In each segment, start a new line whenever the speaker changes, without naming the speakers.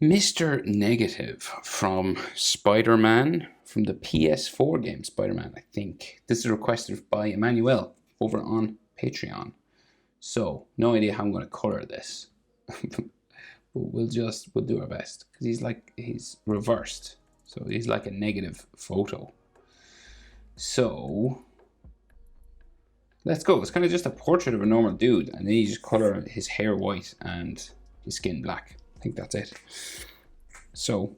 Mr. Negative from Spider-Man, from the PS4 game Spider-Man, I think. This is requested by Emmanuel over on Patreon. So, no idea how I'm going to color this. we'll do our best. Because he's reversed. So he's like a negative photo. So, let's go. It's kind of just a portrait of a normal dude. And then you just color his hair white and his skin black. I think that's it. So,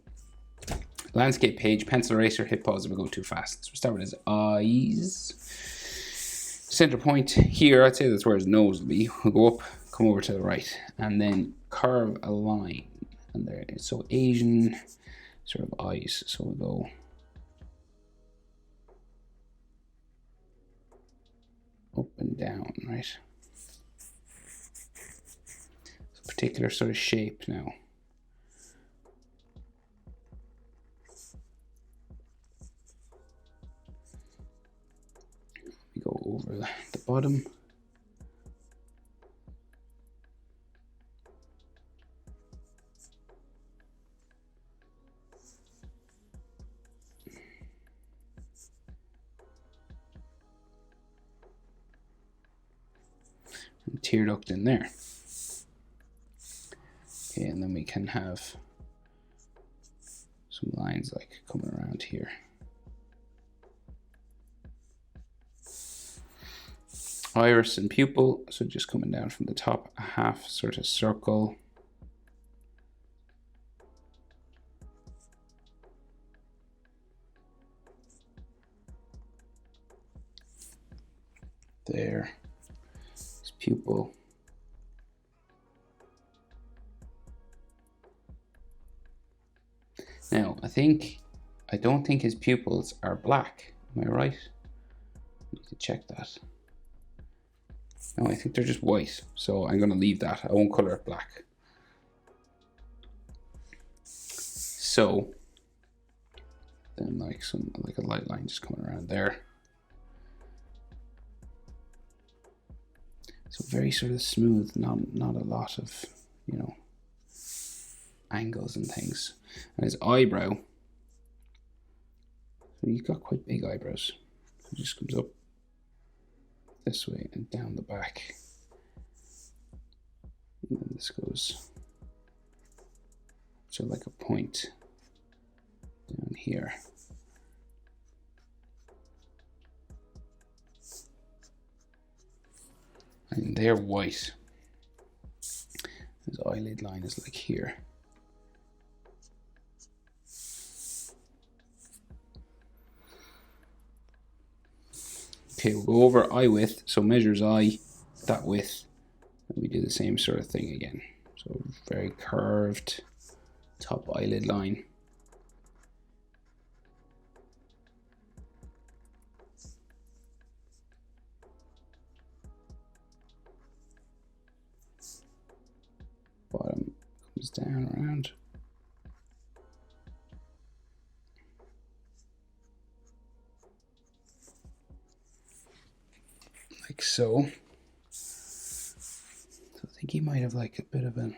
landscape page, pencil eraser, hit pause if we go too fast. So we start with his eyes. Center point here, I'd say that's where his nose will be. We'll go up, come over to the right, and then carve a line. And there it is. So Asian sort of eyes. So we'll go up and down, right? So particular sort of shape now. We go over the bottom. And tear duct in there. Okay, and then we can have some lines like coming around here. Iris and pupil, so just coming down from the top, a half sort of circle. There, his pupil. Now, I don't think his pupils are black. Am I right? I need to check that. No, I think they're just white. So I'm going to leave that. I won't color it black. So then like a light line just coming around there. So very sort of smooth, not a lot of, you know, angles and things. And his eyebrow. So he's got quite big eyebrows. It just comes up this way and down the back. And then this goes so like a point down here. And they're white. His eyelid line is like here. Okay, we'll go over eye width. So measures eye, that width. And we do the same sort of thing again. So very curved top eyelid line. Bottom comes down around. Like so. So I think he might have like a bit of a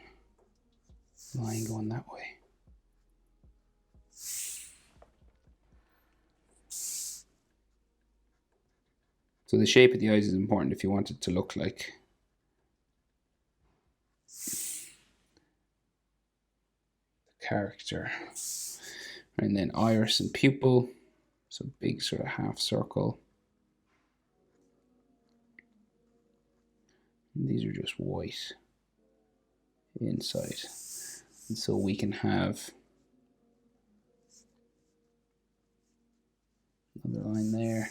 line going that way. So the shape of the eyes is important if you want it to look like the character. And then iris and pupil. So big sort of half circle. And these are just white inside. And so we can have another line there.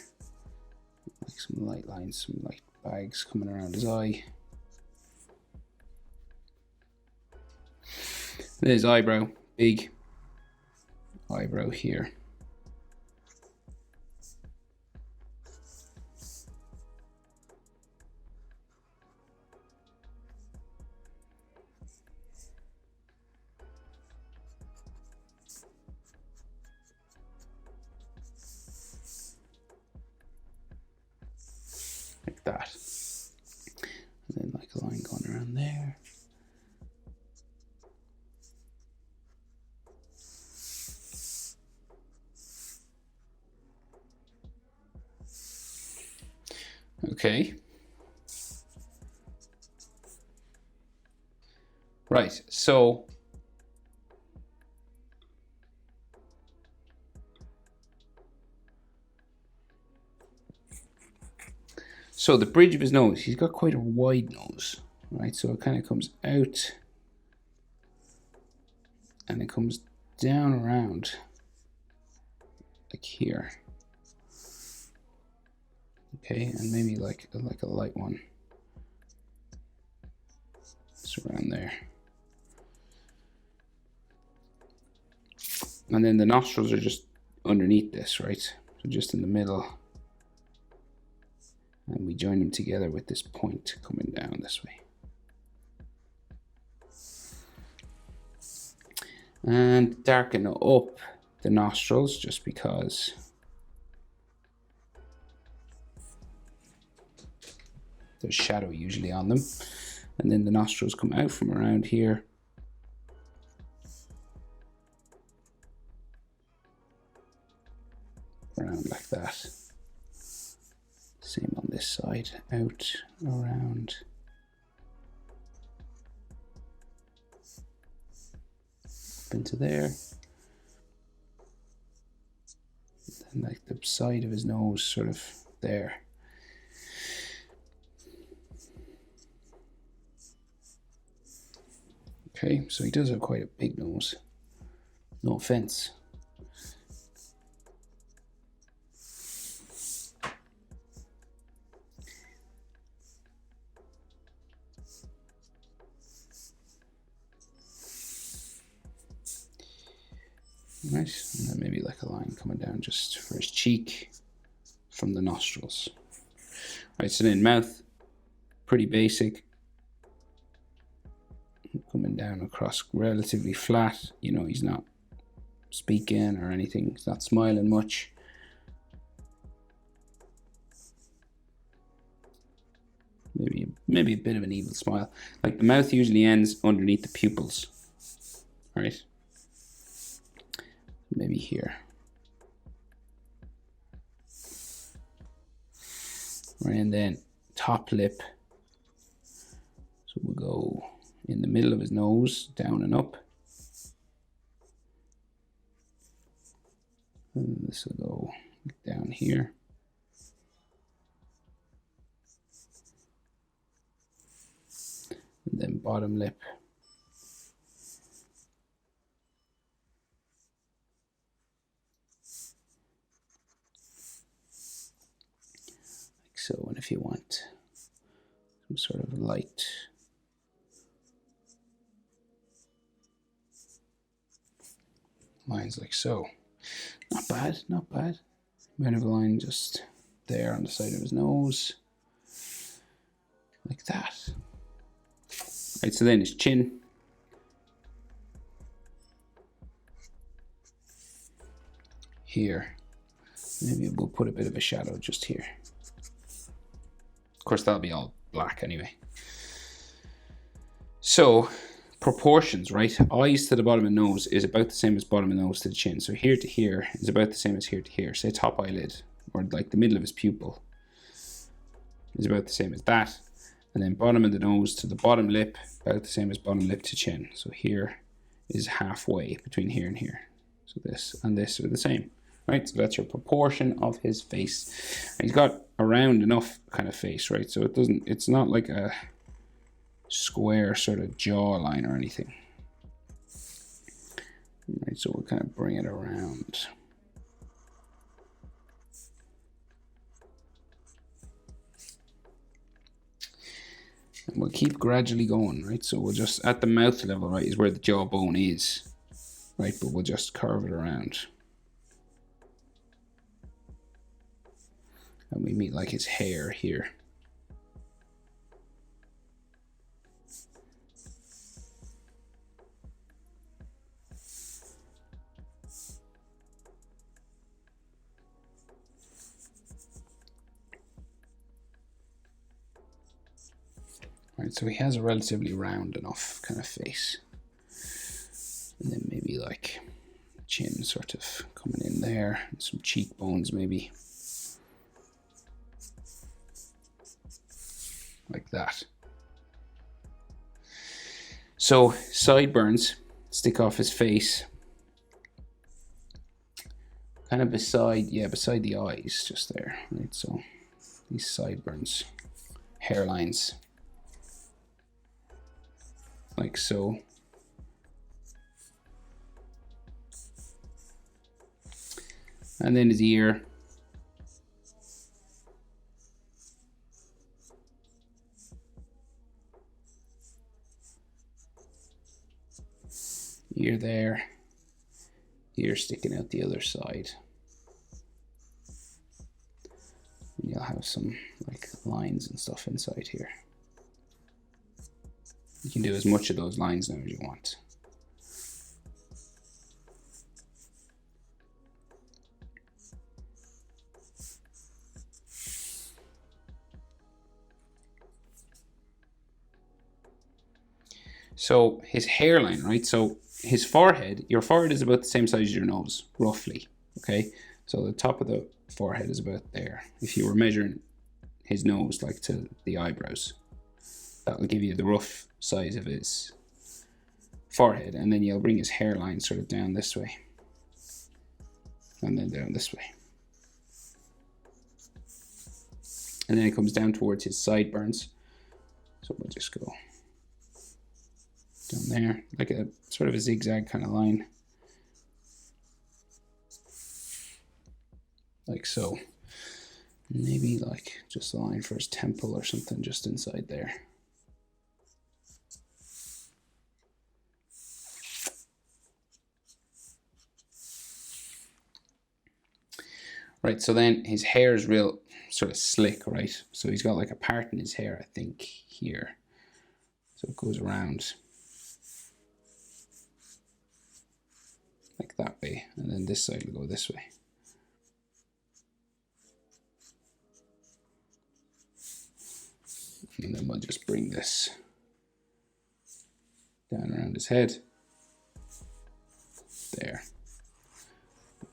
Like some light lines, some light bags coming around his eye. There's eyebrow, big eyebrow here. Like that. And then like a line going around there. Okay. Right, so the bridge of his nose, he's got quite a wide nose, right? So it kind of comes out and it comes down around like here. Okay, and maybe like a light one. It's around there. And then the nostrils are just underneath this, right? So just in the middle. And we join them together with this point coming down this way. And darken up the nostrils just because there's shadow usually on them. And then the nostrils come out from around here. Around like that. Same on this side, out, around. Up into there. And like the side of his nose sort of there. Okay, so he does have quite a big nose. No offense. Right, and then maybe like a line coming down just for his cheek from the nostrils. Right, so then mouth, pretty basic. Coming down across relatively flat. You know, he's not speaking or anything. He's not smiling much. Maybe a bit of an evil smile. Like the mouth usually ends underneath the pupils. Right? Maybe here. Right, and then top lip. So we'll go in the middle of his nose, down and up. And this will go down here. And then bottom lip. Like so, and if you want some sort of light lines like so. Not bad, not bad. Might have a line just there on the side of his nose. Like that. Right, so then his chin. Here. Maybe we'll put a bit of a shadow just here. Of course, that'll be all black anyway. So, proportions, right? Eyes to the bottom of the nose is about the same as bottom of the nose to the chin. So here to here is about the same as here to here. Say top eyelid, or like the middle of his pupil, is about the same as that. And then bottom of the nose to the bottom lip, about the same as bottom lip to chin. So here is halfway between here and here. So this and this are the same, right? So that's your proportion of his face. And he's got a round enough kind of face, right? So it's not like a square sort of jawline or anything. Right, so we'll kind of bring it around. And we'll keep gradually going, right? So we'll just, at the mouth level, right, is where the jawbone is, right? But we'll just curve it around. And we meet like his hair here. Right, so he has a relatively round enough kind of face. And then maybe like chin sort of coming in there, and some cheekbones maybe. like that. So sideburns stick off his face, kind of beside the eyes, just there, right? So these sideburns, hairlines, like so. And then his ear. Ear there. Ear sticking out the other side. And you'll have some like lines and stuff inside here. You can do as much of those lines now as you want. So his hairline, right? So his forehead, your forehead is about the same size as your nose, roughly. Okay, so the top of the forehead is about there. If you were measuring his nose, like to the eyebrows, that will give you the rough size of his forehead, and then you'll bring his hairline sort of down this way, and then down this way, and then it comes down towards his sideburns. So we'll just go down there, like a sort of a zigzag kind of line, like so. Maybe like just a line for his temple or something just inside there. Right, so then his hair is real sort of slick, right? So he's got like a part in his hair, I think, here. So it goes around like that way, and then this side will go this way. And then we'll just bring this down around his head. There.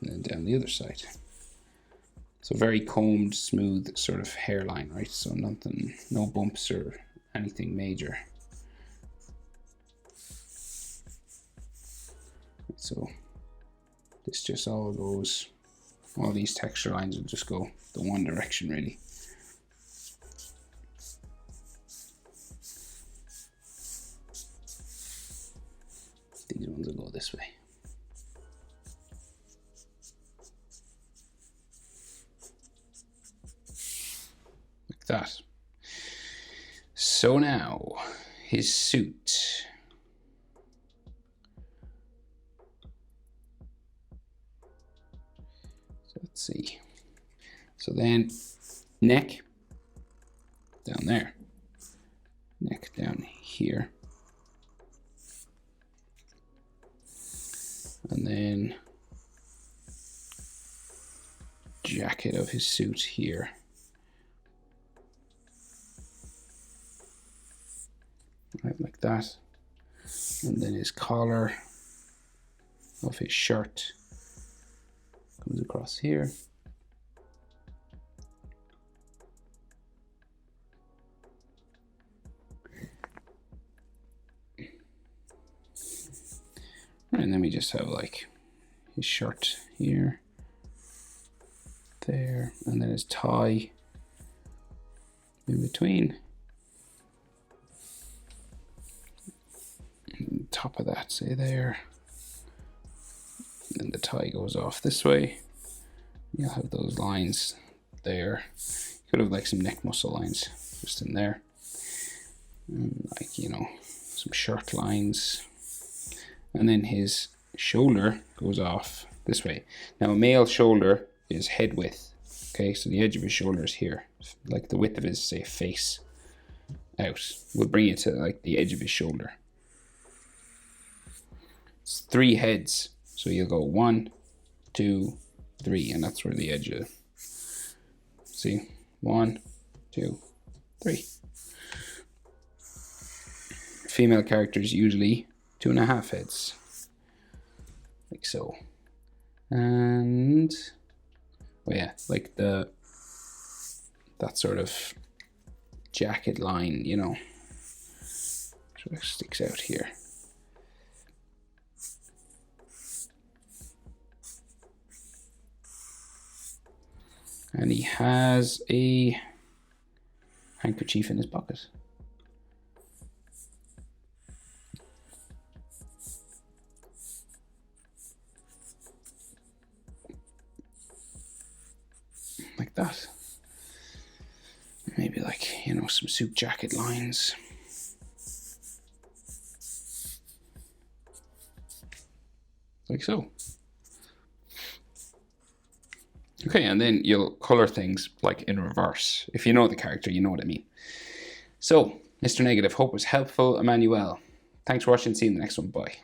And then down the other side. So very combed, smooth sort of hairline, right? So nothing, no bumps or anything major. So this just all goes, all these texture lines will just go the one direction really. These ones will go this way. Like that. So now, his suit. So let's see. So then, neck, down there. Neck down here. And then jacket of his suit here. Right, like that. And then his collar of his shirt comes across here. And then we just have like his shirt here, there, and then his tie in between. And top of that, say there. And then the tie goes off this way. You'll have those lines there. You could have like some neck muscle lines just in there. And like, you know, some shirt lines. And then his shoulder goes off this way. Now a male shoulder is head width. Okay, so the edge of his shoulder is here. Like the width of his, say, face out. We'll bring it to like the edge of his shoulder. It's 3 heads. So you'll go 1, 2, 3, and that's where the edge is. See? 1, 2, 3. Female characters usually 2.5 heads, like so. And oh yeah, like that sort of jacket line, you know, sort of sticks out here. And he has a handkerchief in his pocket. Like that. Maybe like, you know, some suit jacket lines. Like so. Okay, and then you'll color things like in reverse. If you know the character, you know what I mean. So, Mr. Negative, hope was helpful. Emmanuel, thanks for watching. See you in the next one. Bye.